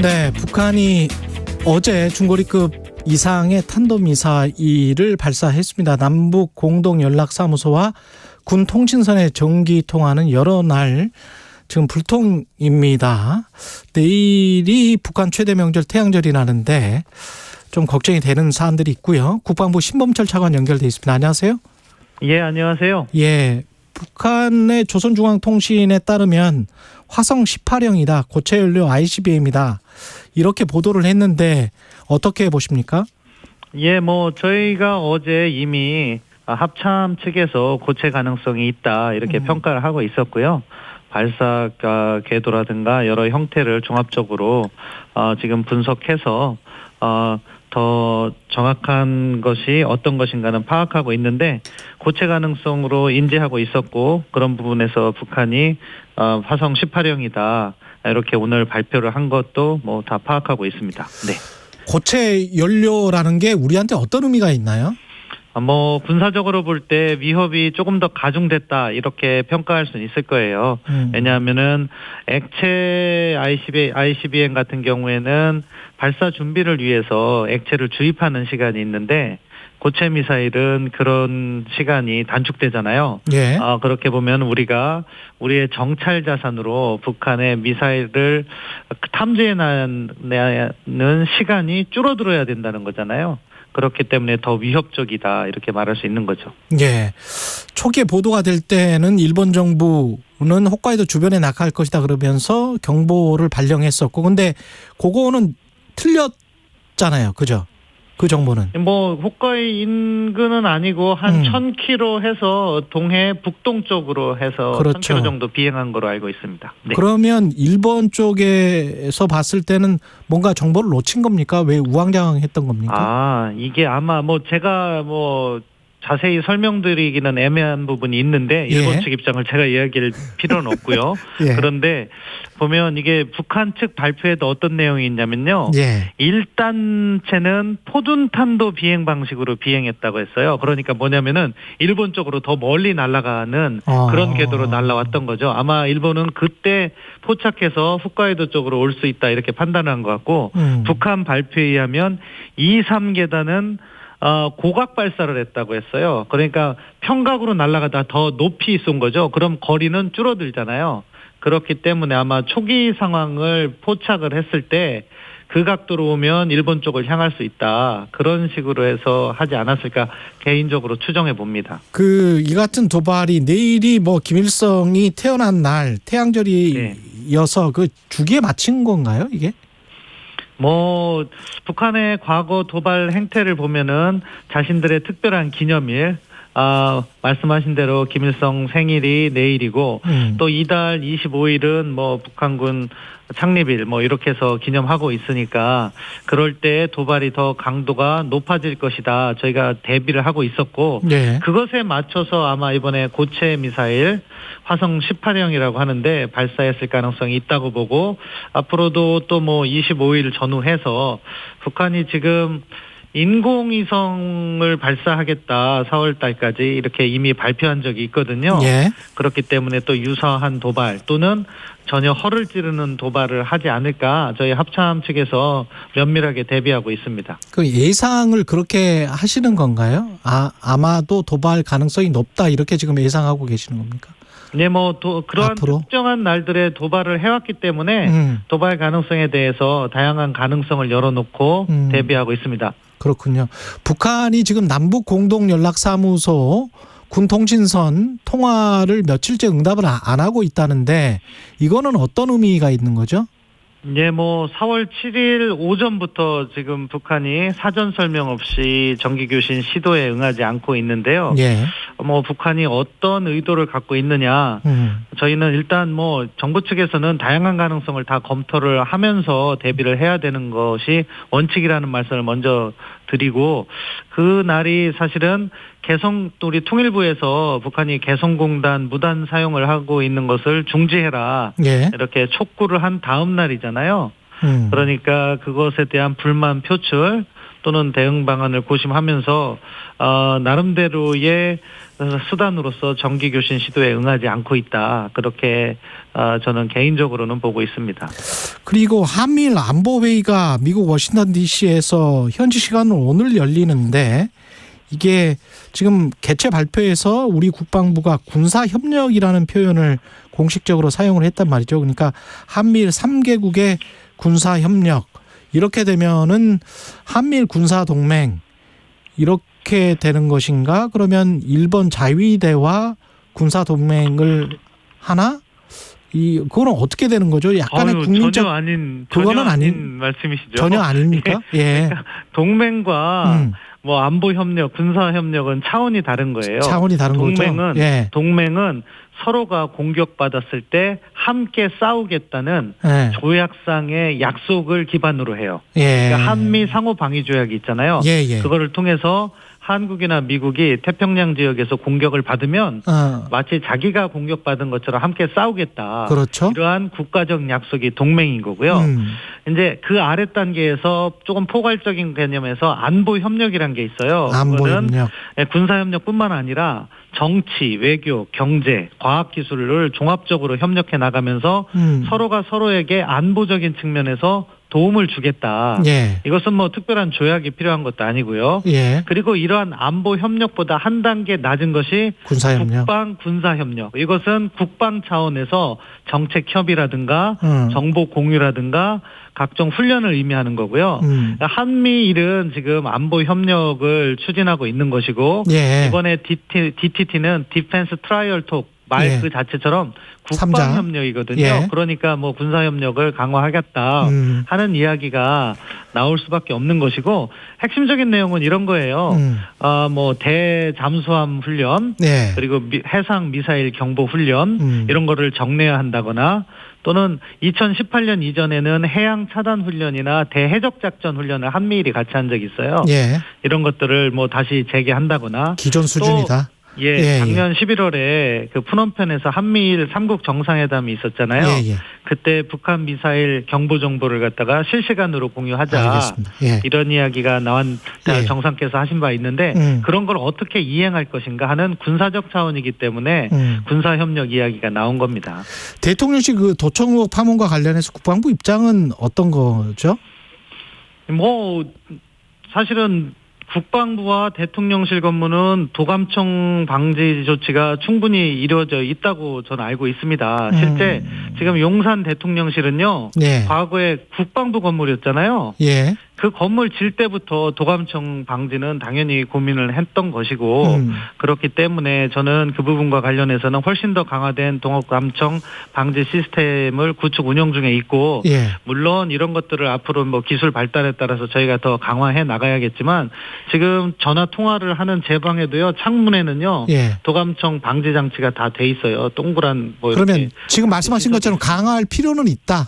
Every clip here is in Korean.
네, 북한이 어제 중거리급 이상의 탄도미사일을 발사했습니다. 남북 공동연락사무소와 군 통신선의 정기 통화는 여러 날 지금 불통입니다. 내일이 북한 최대 명절 태양절이라는데 좀 걱정이 되는 사안들이 있고요. 국방부 신범철 차관 연결돼 있습니다. 안녕하세요. 예, 안녕하세요. 예, 북한의 조선중앙통신에 따르면 화성 18형이다. 고체연료 ICBM이다. 이렇게 보도를 했는데 어떻게 보십니까? 예, 저희가 어제 이미 합참 측에서 고체 가능성이 있다 이렇게 평가를 하고 있었고요. 발사 궤도라든가 여러 형태를 종합적으로 지금 분석해서 더 정확한 것이 어떤 것인가는 파악하고 있는데 고체 가능성으로 인지하고 있었고 그런 부분에서 북한이 화성 18형이다 이렇게 오늘 발표를 한 것도 다 파악하고 있습니다. 네. 고체 연료라는 게 우리한테 어떤 의미가 있나요? 군사적으로 볼 때 위협이 조금 더 가중됐다 이렇게 평가할 수는 있을 거예요. 왜냐하면은 액체 ICBM 같은 경우에는 발사 준비를 위해서 액체를 주입하는 시간이 있는데 고체 미사일은 그런 시간이 단축되잖아요. 예. 그렇게 보면 우리가 우리의 정찰 자산으로 북한의 미사일을 탐지해내는 시간이 줄어들어야 된다는 거잖아요. 그렇기 때문에 더 위협적이다 이렇게 말할 수 있는 거죠. 예. 초기에 보도가 될 때는 일본 정부는 홋카이도 주변에 낙하할 것이다 그러면서 경보를 발령했었고 근데 그거는 틀렸잖아요. 그죠? 그 정보는. 홋카이 인근은 아니고 한 1000km 해서 동해 북동쪽으로 해서 그렇죠. 1000km 정도 비행한 거로 알고 있습니다. 네. 그러면 일본 쪽에서 봤을 때는 뭔가 정보를 놓친 겁니까? 왜 우왕좌왕했던 겁니까? 이게 아마 제가 자세히 설명드리기는 애매한 부분이 있는데 일본 측 입장을 제가 이야기할 필요는 없고요. 예. 그런데 보면 이게 북한 측 발표에도 어떤 내용이 있냐면요. 예. 1단체는 포둔탄도 비행 방식으로 비행했다고 했어요. 그러니까 뭐냐면은 일본 쪽으로 더 멀리 날아가는 그런 궤도로 날아왔던 거죠. 아마 일본은 그때 포착해서 홋카이도 쪽으로 올 수 있다 이렇게 판단한 것 같고 북한 발표에 의하면 2, 3계단은 고각 발사를 했다고 했어요. 그러니까 평각으로 날아가다 더 높이 쏜 거죠. 그럼 거리는 줄어들잖아요. 그렇기 때문에 아마 초기 상황을 포착을 했을 때 그 각도로 오면 일본 쪽을 향할 수 있다. 그런 식으로 해서 하지 않았을까 개인적으로 추정해 봅니다. 이 같은 도발이 내일이 김일성이 태어난 날 태양절이어서 그 주기에 맞춘 건가요, 이게? 북한의 과거 도발 행태를 보면은 자신들의 특별한 기념일, 말씀하신 대로 김일성 생일이 내일이고 또 이달 25일은 북한군 창립일 이렇게 해서 기념하고 있으니까 그럴 때 도발이 더 강도가 높아질 것이다. 저희가 대비를 하고 있었고 네. 그것에 맞춰서 아마 이번에 고체 미사일 화성 18형이라고 하는데 발사했을 가능성이 있다고 보고 앞으로도 또 25일 전후해서 북한이 지금 인공위성을 발사하겠다 4월 달까지 이렇게 이미 발표한 적이 있거든요. 예. 그렇기 때문에 또 유사한 도발 또는 전혀 허를 찌르는 도발을 하지 않을까 저희 합참 측에서 면밀하게 대비하고 있습니다. 그 예상을 그렇게 하시는 건가요? 아마도 도발 가능성이 높다 이렇게 지금 예상하고 계시는 겁니까? 네, 그러한 앞으로? 특정한 날들에 도발을 해왔기 때문에 도발 가능성에 대해서 다양한 가능성을 열어놓고 대비하고 있습니다. 그렇군요. 북한이 지금 남북 공동연락사무소 군 통신선 통화를 며칠째 응답을 안 하고 있다는데 이거는 어떤 의미가 있는 거죠? 네, 4월 7일 오전부터 지금 북한이 사전 설명 없이 정기교신 시도에 응하지 않고 있는데요. 예. 북한이 어떤 의도를 갖고 있느냐. 저희는 일단 정부 측에서는 다양한 가능성을 다 검토를 하면서 대비를 해야 되는 것이 원칙이라는 말씀을 먼저 드리고 그 날이 사실은 우리 통일부에서 북한이 개성공단 무단 사용을 하고 있는 것을 중지해라. 예. 이렇게 촉구를 한 다음 날이잖아요. 그러니까 그것에 대한 불만 표출 또는 대응 방안을 고심하면서 나름대로의 수단으로서 정기교신 시도에 응하지 않고 있다. 그렇게 저는 개인적으로는 보고 있습니다. 그리고 한미일 안보회의가 미국 워싱턴 DC에서 현지 시간으로 오늘 열리는데 이게 지금 개최 발표에서 우리 국방부가 군사협력이라는 표현을 공식적으로 사용을 했단 말이죠. 그러니까 한미일 3개국의 군사협력 이렇게 되면은 한미일 군사동맹 이렇게 되는 것인가? 그러면 일본 자위대와 군사동맹을 하나? 그거는 어떻게 되는 거죠? 약간의 국민적 전혀 아닌 말씀이시죠. 전혀 아닙니까? 예. 그러니까 동맹과 뭐 안보 협력, 군사 협력은 차원이 다른 거예요. 차원이 다른 거죠. 동맹은 서로가 공격받았을 때 함께 싸우겠다는 조약상의 약속을 기반으로 해요. 그러니까 한미 상호 방위 조약이 있잖아요. 그거를 통해서 한국이나 미국이 태평양 지역에서 공격을 받으면 마치 자기가 공격받은 것처럼 함께 싸우겠다. 그렇죠. 이러한 국가적 약속이 동맹인 거고요. 이제 그 아래 단계에서 조금 포괄적인 개념에서 안보 협력이란 게 있어요. 안보 협력. 군사 협력뿐만 아니라 정치, 외교, 경제, 과학 기술을 종합적으로 협력해 나가면서 서로가 서로에게 안보적인 측면에서 도움을 주겠다. 이것은 뭐 특별한 조약이 필요한 것도 아니고요. 그리고 이러한 안보 협력보다 한 단계 낮은 것이 군사협력. 국방 군사협력. 이것은 국방 차원에서 정책 협의라든가 정보 공유라든가 각종 훈련을 의미하는 거고요. 한미일은 지금 안보 협력을 추진하고 있는 것이고 이번에 DTT는 디펜스 트라이얼 톡 말 그 자체처럼 국방 협력이거든요. 그러니까 뭐 군사 협력을 강화하겠다 하는 이야기가 나올 수밖에 없는 것이고 핵심적인 내용은 이런 거예요. 뭐 대잠수함 훈련 그리고 해상 미사일 경보 훈련 이런 거를 정례화한다거나 또는 2018년 이전에는 해양 차단 훈련이나 대해적 작전 훈련을 한미일이 같이 한 적이 있어요. 이런 것들을 뭐 다시 재개한다거나 기존 수준이다. 작년 11월에 그 푸놈펜에서 한미일 3국 정상회담이 있었잖아요. 그때 북한 미사일 경보 정보를 갖다가 실시간으로 공유하자. 이런 이야기가 정상께서 하신 바 있는데 그런 걸 어떻게 이행할 것인가 하는 군사적 차원이기 때문에 군사협력 이야기가 나온 겁니다. 대통령실 그 도청 의혹 파문과 관련해서 국방부 입장은 어떤 거죠? 뭐 사실은 국방부와 대통령실 건물은 도감청 방지 조치가 충분히 이루어져 있다고 저는 알고 있습니다. 실제 지금 용산 대통령실은요. 과거에 국방부 건물이었잖아요. 그 건물 질 때부터 도감청 방지는 당연히 고민을 했던 것이고 그렇기 때문에 저는 그 부분과 관련해서는 훨씬 더 강화된 동업감청 방지 시스템을 구축 운영 중에 있고 물론 이런 것들을 앞으로 뭐 기술 발달에 따라서 저희가 더 강화해 나가야겠지만 지금 전화 통화를 하는 제 방에도요 창문에는요 도감청 방지 장치가 다 돼 있어요. 동그란 뭐 그러면 지금 말씀하신 것처럼 강화할 필요는 있다.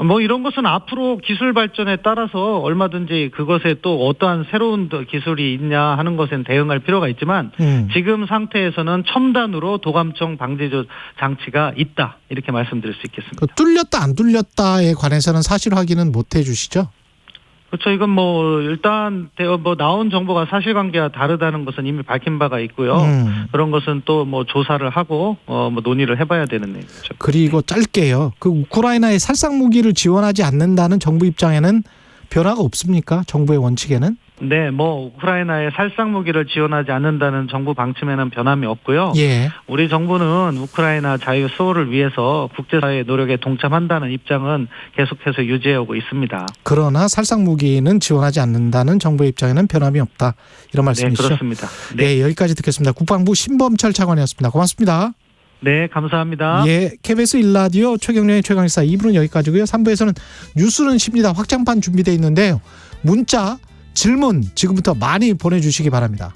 뭐 이런 것은 앞으로 기술 발전에 따라서 얼마든지 그것에 또 어떠한 새로운 기술이 있냐 하는 것엔 대응할 필요가 있지만 지금 상태에서는 첨단으로 도감청 방지 장치가 있다 이렇게 말씀드릴 수 있겠습니다. 뚫렸다 안 뚫렸다에 관해서는 사실 확인은 못 해주시죠? 그렇죠. 이건 뭐 일단 뭐 나온 정보가 사실관계와 다르다는 것은 이미 밝힌 바가 있고요. 그런 것은 또 뭐 조사를 하고 뭐 논의를 해봐야 되는 얘기죠. 그리고 짧게요. 그 우크라이나에 살상 무기를 지원하지 않는다는 정부 입장에는 변화가 없습니까? 정부의 원칙에는? 네, 뭐 우크라이나에 살상 무기를 지원하지 않는다는 정부 방침에는 변함이 없고요. 우리 정부는 우크라이나 자유 수호를 위해서 국제사회의 노력에 동참한다는 입장은 계속해서 유지해오고 있습니다. 그러나 살상 무기는 지원하지 않는다는 정부의 입장에는 변함이 없다. 이런 말씀이시죠? 네, 그렇습니다. 여기까지 듣겠습니다. 국방부 신범철 차관이었습니다. 고맙습니다. 네, 감사합니다. KBS 1라디오 최경련의 최강시사 2부는 여기까지고요. 3부에서는 뉴스는 쉽니다. 확장판 준비되어 있는데요. 문자, 질문 지금부터 많이 보내주시기 바랍니다.